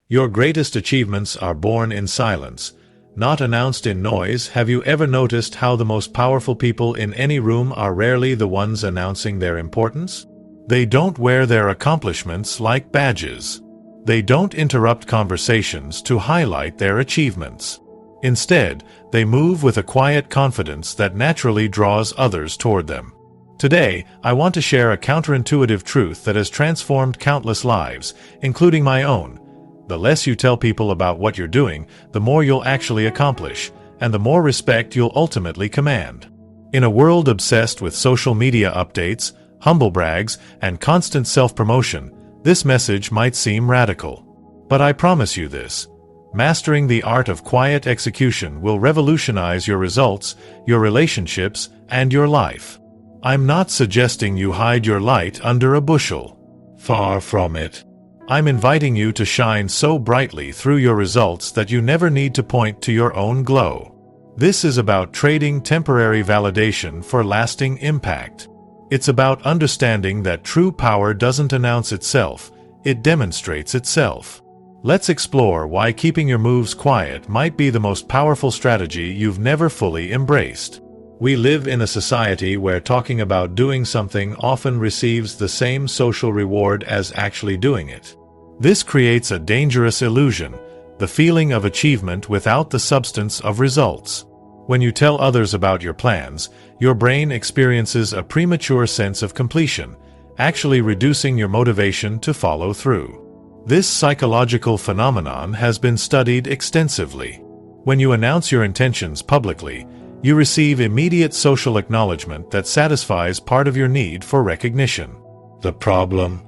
Your greatest achievements are born in silence, not announced in noise. Have you ever noticed how the most powerful people in any room are rarely the ones announcing their importance? They don't wear their accomplishments like badges. They don't interrupt conversations to highlight their achievements. Instead, they move with a quiet confidence that naturally draws others toward them. Today, I want to share a counterintuitive truth that has transformed countless lives, including my own. The less you tell people about what you're doing, the more you'll actually accomplish, and the more respect you'll ultimately command. In a world obsessed with social media updates, humble brags, and constant self-promotion, this message might seem radical. But I promise you this: mastering the art of quiet execution will revolutionize your results, your relationships, and your life. I'm not suggesting you hide your light under a bushel. Far from it. I'm inviting you to shine so brightly through your results that you never need to point to your own glow. This is about trading temporary validation for lasting impact. It's about understanding that true power doesn't announce itself, it demonstrates itself. Let's explore why keeping your moves quiet might be the most powerful strategy you've never fully embraced. We live in a society where talking about doing something often receives the same social reward as actually doing it. This creates a dangerous illusion, the feeling of achievement without the substance of results. When you tell others about your plans, your brain experiences a premature sense of completion, actually reducing your motivation to follow through. This psychological phenomenon has been studied extensively. When you announce your intentions publicly, you receive immediate social acknowledgement that satisfies part of your need for recognition. The problem?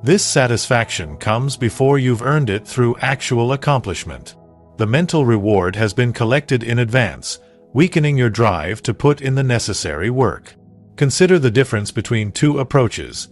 This satisfaction comes before you've earned it through actual accomplishment. The mental reward has been collected in advance, weakening your drive to put in the necessary work. Consider the difference between two approaches: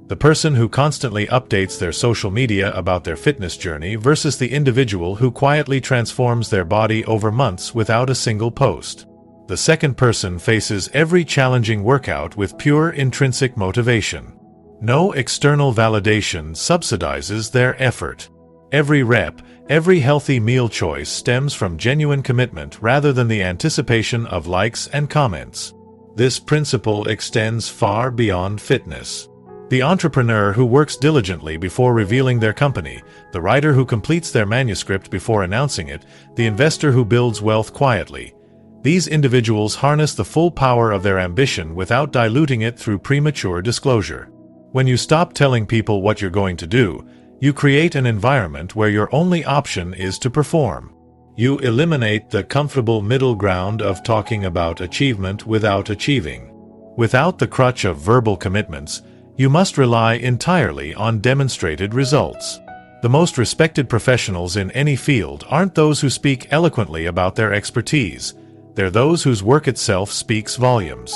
the person who constantly updates their social media about their fitness journey versus the individual who quietly transforms their body over months without a single post. The second person faces every challenging workout with pure intrinsic motivation. No external validation subsidizes their effort. Every rep, every healthy meal choice stems from genuine commitment rather than the anticipation of likes and comments. This principle extends far beyond fitness. The entrepreneur who works diligently before revealing their company, the writer who completes their manuscript before announcing it, the investor who builds wealth quietly. These individuals harness the full power of their ambition without diluting it through premature disclosure. When you stop telling people what you're going to do, you create an environment where your only option is to perform. You eliminate the comfortable middle ground of talking about achievement without achieving. Without the crutch of verbal commitments, you must rely entirely on demonstrated results. The most respected professionals in any field aren't those who speak eloquently about their expertise. They're those whose work itself speaks volumes.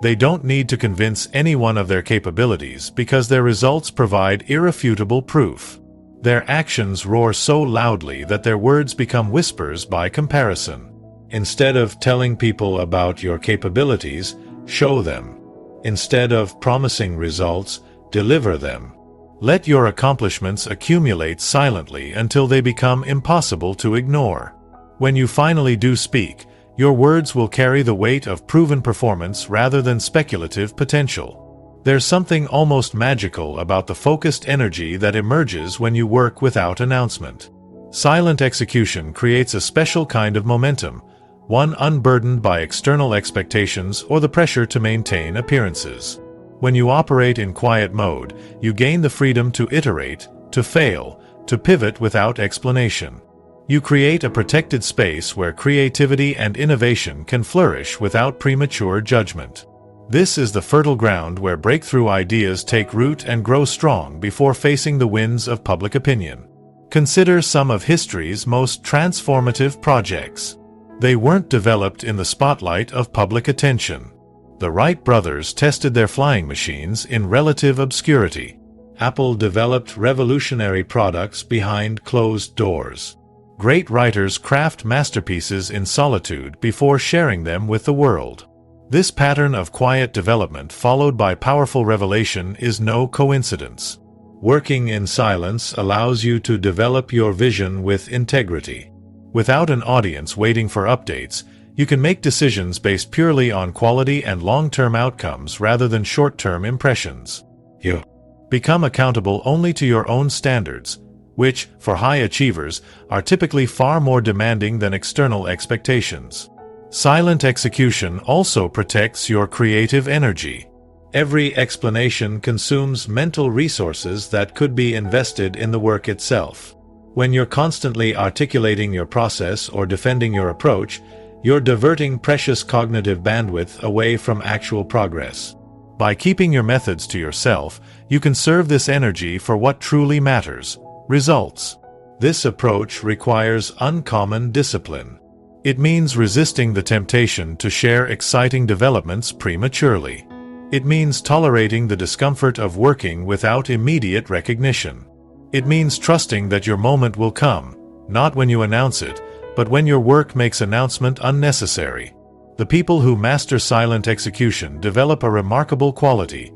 They don't need to convince anyone of their capabilities because their results provide irrefutable proof. Their actions roar so loudly that their words become whispers by comparison. Instead of telling people about your capabilities, show them. Instead of promising results, deliver them. Let your accomplishments accumulate silently until they become impossible to ignore. When you finally do speak, your words will carry the weight of proven performance rather than speculative potential. There's something almost magical about the focused energy that emerges when you work without announcement. Silent execution creates a special kind of momentum, one unburdened by external expectations or the pressure to maintain appearances. When you operate in quiet mode, you gain the freedom to iterate, to fail, to pivot without explanation. You create a protected space where creativity and innovation can flourish without premature judgment. This is the fertile ground where breakthrough ideas take root and grow strong before facing the winds of public opinion. Consider some of history's most transformative projects. They weren't developed in the spotlight of public attention. The Wright brothers tested their flying machines in relative obscurity. Apple developed revolutionary products behind closed doors. Great writers craft masterpieces in solitude before sharing them with the world. This pattern of quiet development followed by powerful revelation is no coincidence. Working in silence allows you to develop your vision with integrity. Without an audience waiting for updates, you can make decisions based purely on quality and long-term outcomes rather than short-term impressions. You become accountable only to your own standards, which, for high achievers, are typically far more demanding than external expectations. Silent execution also protects your creative energy. Every explanation consumes mental resources that could be invested in the work itself. When you're constantly articulating your process or defending your approach, you're diverting precious cognitive bandwidth away from actual progress. By keeping your methods to yourself, you can serve this energy for what truly matters: results. This approach requires uncommon discipline. It means resisting the temptation to share exciting developments prematurely. It means tolerating the discomfort of working without immediate recognition. It means trusting that your moment will come, not when you announce it, but when your work makes announcement unnecessary. The people who master silent execution develop a remarkable quality: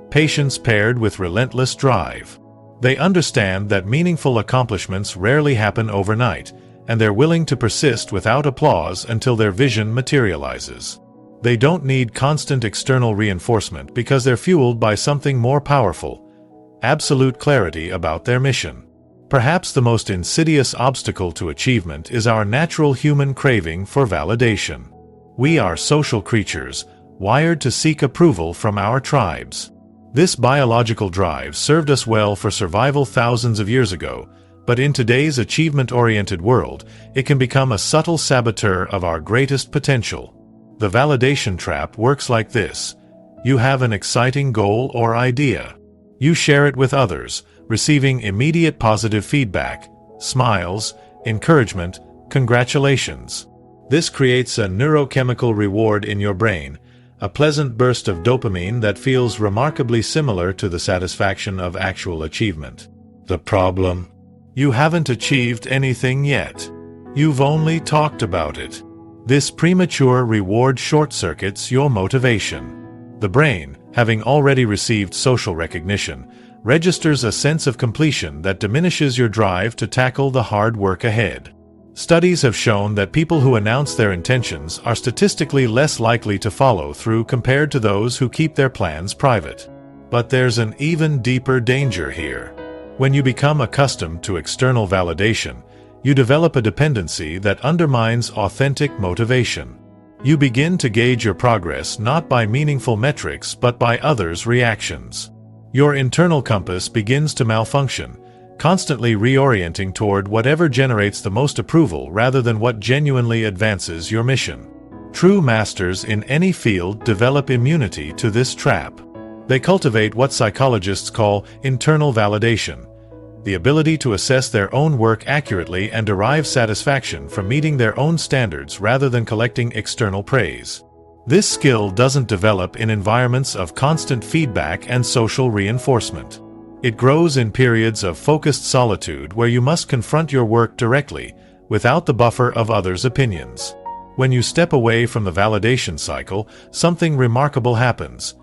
patience paired with relentless drive. They understand that meaningful accomplishments rarely happen overnight, and they're willing to persist without applause until their vision materializes. They don't need constant external reinforcement because they're fueled by something more powerful: absolute clarity about their mission. Perhaps the most insidious obstacle to achievement is our natural human craving for validation. We are social creatures, wired to seek approval from our tribes. This biological drive served us well for survival thousands of years ago, but in today's achievement-oriented world, it can become a subtle saboteur of our greatest potential. The validation trap works like this: you have an exciting goal or idea. You share it with others, receiving immediate positive feedback, smiles, encouragement, congratulations. This creates a neurochemical reward in your brain, a pleasant burst of dopamine that feels remarkably similar to the satisfaction of actual achievement. The problem? You haven't achieved anything yet. You've only talked about it. This premature reward short-circuits your motivation. The brain, having already received social recognition, registers a sense of completion that diminishes your drive to tackle the hard work ahead. Studies have shown that people who announce their intentions are statistically less likely to follow through compared to those who keep their plans private. But there's an even deeper danger here. When you become accustomed to external validation, you develop a dependency that undermines authentic motivation. You begin to gauge your progress not by meaningful metrics but by others' reactions. Your internal compass begins to malfunction, constantly reorienting toward whatever generates the most approval rather than what genuinely advances your mission. True masters in any field develop immunity to this trap. They cultivate what psychologists call internal validation, the ability to assess their own work accurately and derive satisfaction from meeting their own standards rather than collecting external praise. This skill doesn't develop in environments of constant feedback and social reinforcement. It grows in periods of focused solitude where you must confront your work directly, without the buffer of others' opinions. When you step away from the validation cycle, something remarkable happens.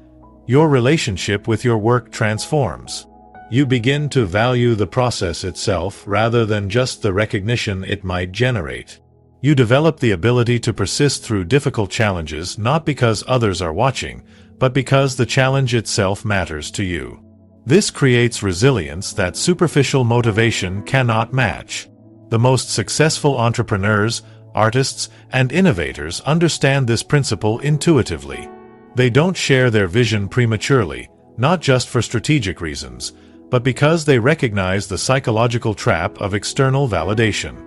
Your relationship with your work transforms. You begin to value the process itself rather than just the recognition it might generate. You develop the ability to persist through difficult challenges not because others are watching, but because the challenge itself matters to you. This creates resilience that superficial motivation cannot match. The most successful entrepreneurs, artists, and innovators understand this principle intuitively. They don't share their vision prematurely, not just for strategic reasons, but because they recognize the psychological trap of external validation.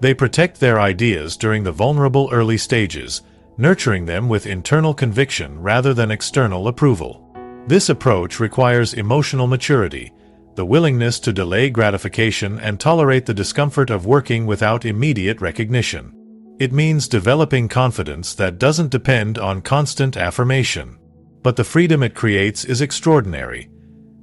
They protect their ideas during the vulnerable early stages, nurturing them with internal conviction rather than external approval. This approach requires emotional maturity, the willingness to delay gratification and tolerate the discomfort of working without immediate recognition. It means developing confidence that doesn't depend on constant affirmation. But the freedom it creates is extraordinary.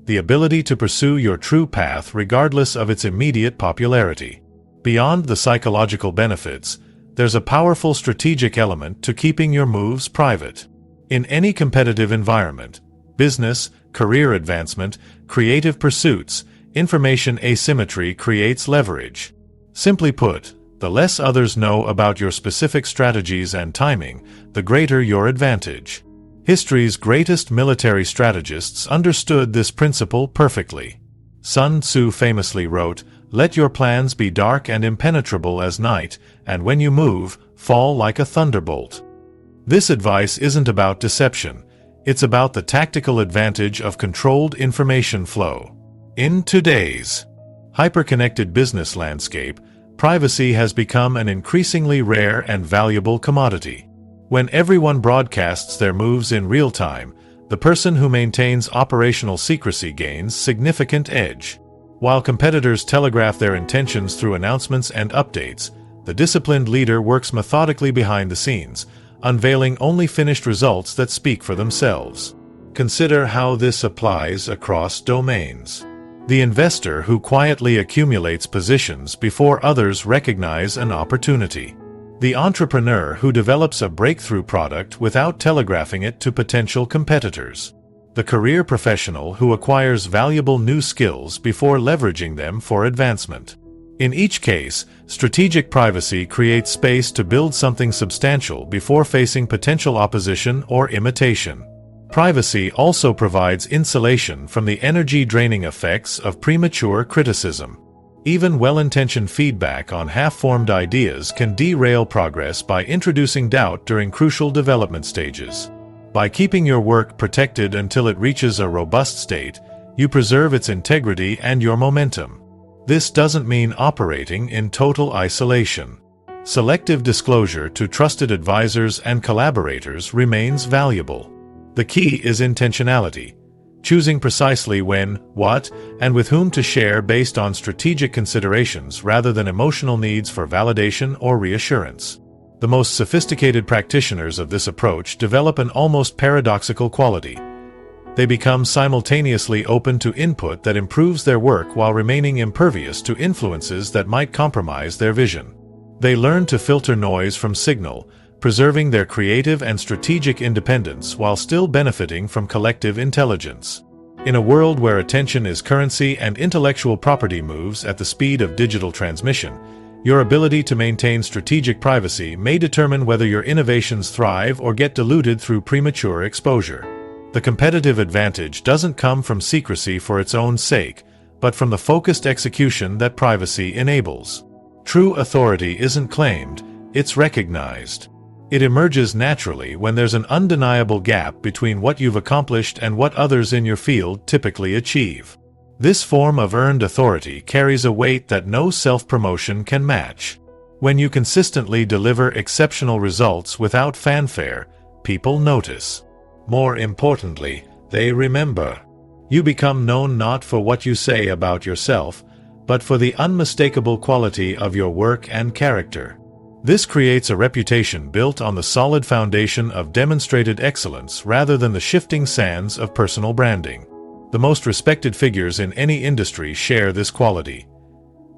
The ability to pursue your true path regardless of its immediate popularity. Beyond the psychological benefits, there's a powerful strategic element to keeping your moves private. In any competitive environment, business, career advancement, creative pursuits, Information asymmetry creates leverage. Simply put, the less others know about your specific strategies and timing, the greater your advantage. History's greatest military strategists understood this principle perfectly. Sun Tzu famously wrote, "Let your plans be dark and impenetrable as night, and when you move, fall like a thunderbolt." This advice isn't about deception. It's about the tactical advantage of controlled information flow. In today's hyper-connected business landscape, privacy has become an increasingly rare and valuable commodity. When everyone broadcasts their moves in real time, the person who maintains operational secrecy gains significant edge. While competitors telegraph their intentions through announcements and updates, the disciplined leader works methodically behind the scenes, unveiling only finished results that speak for themselves. Consider how this applies across domains. The investor who quietly accumulates positions before others recognize an opportunity. The entrepreneur who develops a breakthrough product without telegraphing it to potential competitors. The career professional who acquires valuable new skills before leveraging them for advancement. In each case, strategic privacy creates space to build something substantial before facing potential opposition or imitation. Privacy also provides insulation from the energy-draining effects of premature criticism. Even well-intentioned feedback on half-formed ideas can derail progress by introducing doubt during crucial development stages. By keeping your work protected until it reaches a robust state, you preserve its integrity and your momentum. This doesn't mean operating in total isolation. Selective disclosure to trusted advisors and collaborators remains valuable. The key is intentionality, choosing precisely when, what, and with whom to share based on strategic considerations rather than emotional needs for validation or reassurance. The most sophisticated practitioners of this approach develop an almost paradoxical quality. They become simultaneously open to input that improves their work while remaining impervious to influences that might compromise their vision. They learn to filter noise from signal, preserving their creative and strategic independence while still benefiting from collective intelligence. In a world where attention is currency and intellectual property moves at the speed of digital transmission, your ability to maintain strategic privacy may determine whether your innovations thrive or get diluted through premature exposure. The competitive advantage doesn't come from secrecy for its own sake, but from the focused execution that privacy enables. True authority isn't claimed, it's recognized. It emerges naturally when there's an undeniable gap between what you've accomplished and what others in your field typically achieve. This form of earned authority carries a weight that no self-promotion can match. When you consistently deliver exceptional results without fanfare, people notice. More importantly, they remember. You become known not for what you say about yourself, but for the unmistakable quality of your work and character. This creates a reputation built on the solid foundation of demonstrated excellence rather than the shifting sands of personal branding. The most respected figures in any industry share this quality.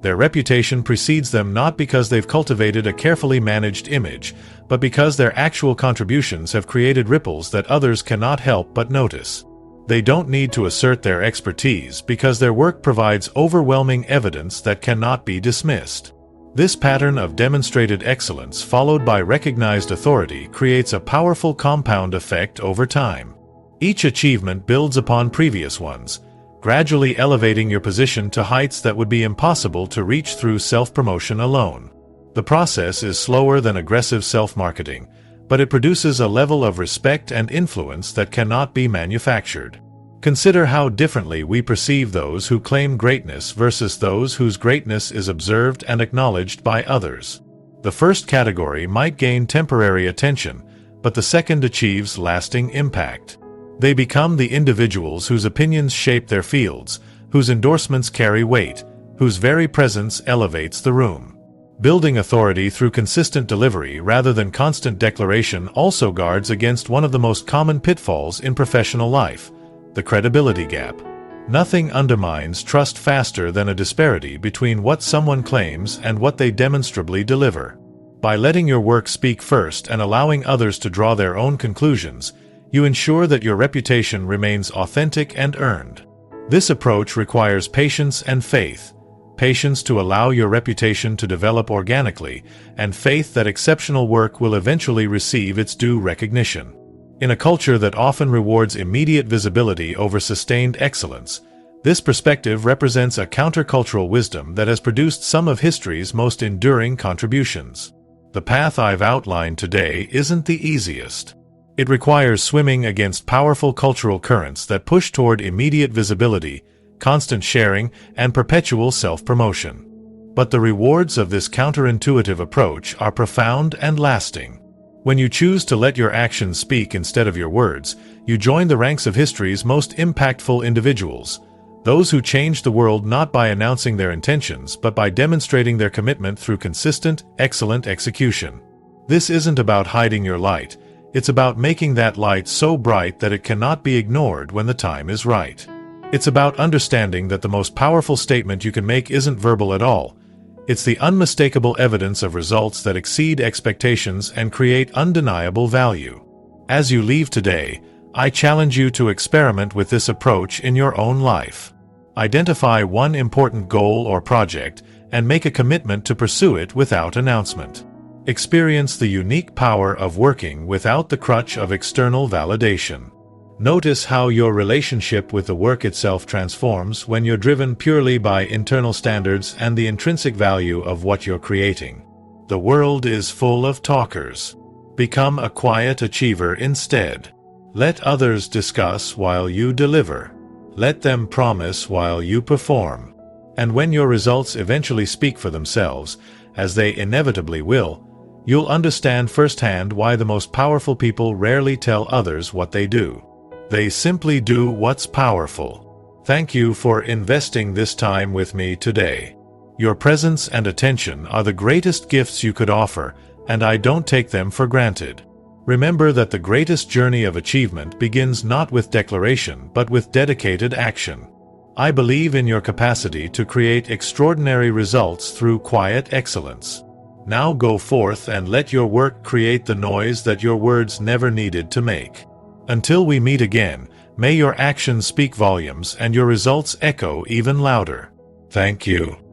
Their reputation precedes them not because they've cultivated a carefully managed image, but because their actual contributions have created ripples that others cannot help but notice. They don't need to assert their expertise because their work provides overwhelming evidence that cannot be dismissed. This pattern of demonstrated excellence followed by recognized authority creates a powerful compound effect over time. Each achievement builds upon previous ones, gradually elevating your position to heights that would be impossible to reach through self-promotion alone. The process is slower than aggressive self-marketing, but it produces a level of respect and influence that cannot be manufactured. Consider how differently we perceive those who claim greatness versus those whose greatness is observed and acknowledged by others. The first category might gain temporary attention, but the second achieves lasting impact. They become the individuals whose opinions shape their fields, whose endorsements carry weight, whose very presence elevates the room. Building authority through consistent delivery rather than constant declaration also guards against one of the most common pitfalls in professional life: the credibility gap. Nothing undermines trust faster than a disparity between what someone claims and what they demonstrably deliver. By letting your work speak first and allowing others to draw their own conclusions, you ensure that your reputation remains authentic and earned. This approach requires patience and faith. Patience to allow your reputation to develop organically, and faith that exceptional work will eventually receive its due recognition. In a culture that often rewards immediate visibility over sustained excellence, this perspective represents a countercultural wisdom that has produced some of history's most enduring contributions. The path I've outlined today isn't the easiest. It requires swimming against powerful cultural currents that push toward immediate visibility, constant sharing, and perpetual self-promotion. But the rewards of this counterintuitive approach are profound and lasting. When you choose to let your actions speak instead of your words, you join the ranks of history's most impactful individuals, those who changed the world not by announcing their intentions but by demonstrating their commitment through consistent, excellent execution. This isn't about hiding your light, it's about making that light so bright that it cannot be ignored when the time is right. It's about understanding that the most powerful statement you can make isn't verbal at all. It's the unmistakable evidence of results that exceed expectations and create undeniable value. As you leave today, I challenge you to experiment with this approach in your own life. Identify one important goal or project and make a commitment to pursue it without announcement. Experience the unique power of working without the crutch of external validation. Notice how your relationship with the work itself transforms when you're driven purely by internal standards and the intrinsic value of what you're creating. The world is full of talkers. Become a quiet achiever instead. Let others discuss while you deliver. Let them promise while you perform. And when your results eventually speak for themselves, as they inevitably will, you'll understand firsthand why the most powerful people rarely tell others what they do. They simply do what's powerful. Thank you for investing this time with me today. Your presence and attention are the greatest gifts you could offer, and I don't take them for granted. Remember that the greatest journey of achievement begins not with declaration but with dedicated action. I believe in your capacity to create extraordinary results through quiet excellence. Now go forth and let your work create the noise that your words never needed to make. Until we meet again, may your actions speak volumes and your results echo even louder. Thank you.